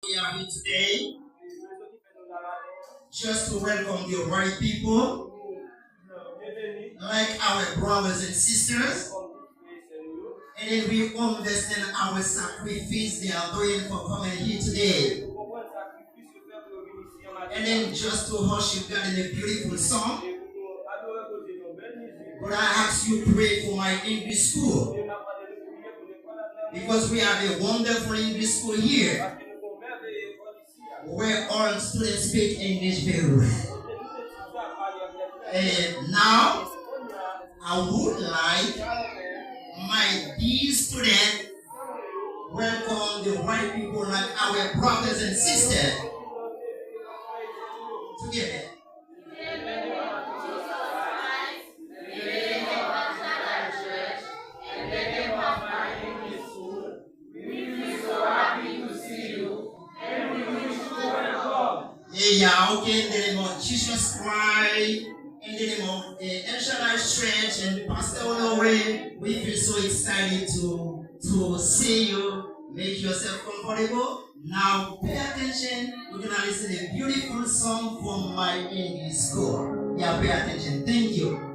We are here today just to welcome the right people, like our brothers and sisters, and then we understand our sacrifice they are doing for coming here today. And then just to hush you God in a beautiful song, but I ask you to pray for my English school, because we have a wonderful English school here where all students speak English very well. And now I would like my dear students welcome the white people like our brothers and sisters together. Yeah, okay, in the name of Jesus Christ, in the name of elchaday Church and Pastor Olore, we feel so excited to see you. Make yourself comfortable. Now pay attention. We're gonna listen to a beautiful song from my English school. Yeah, pay attention. Thank you.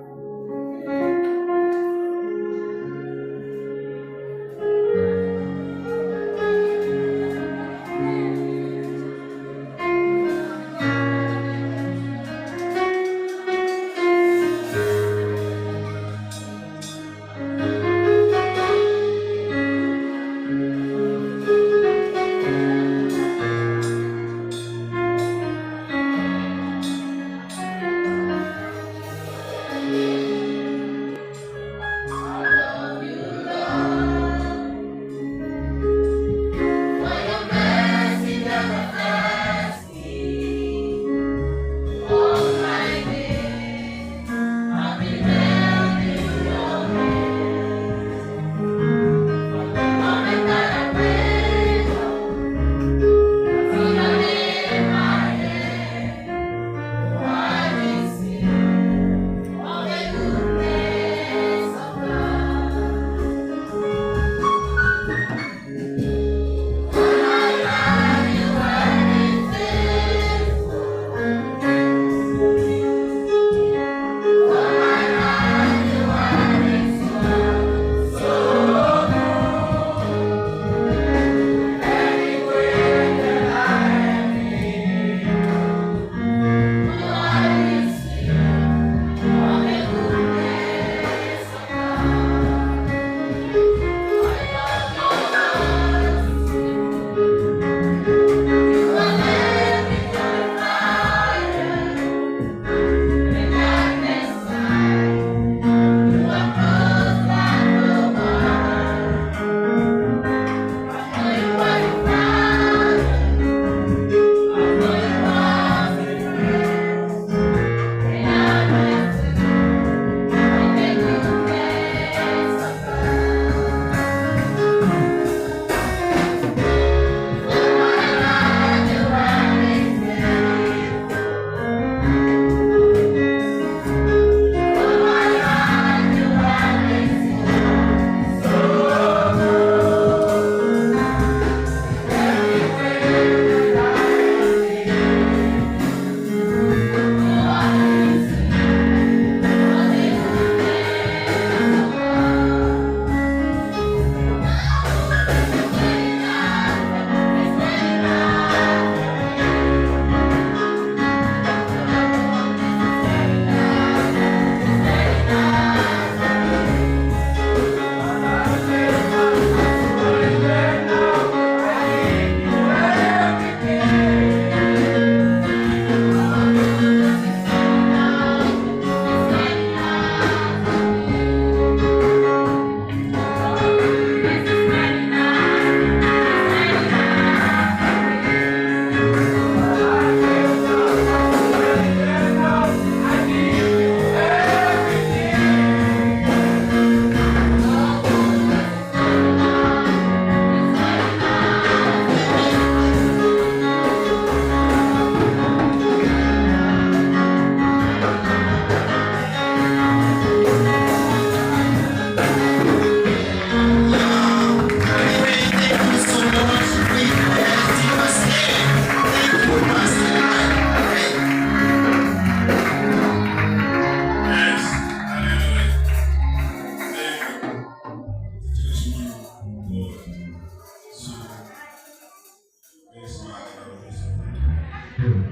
Good.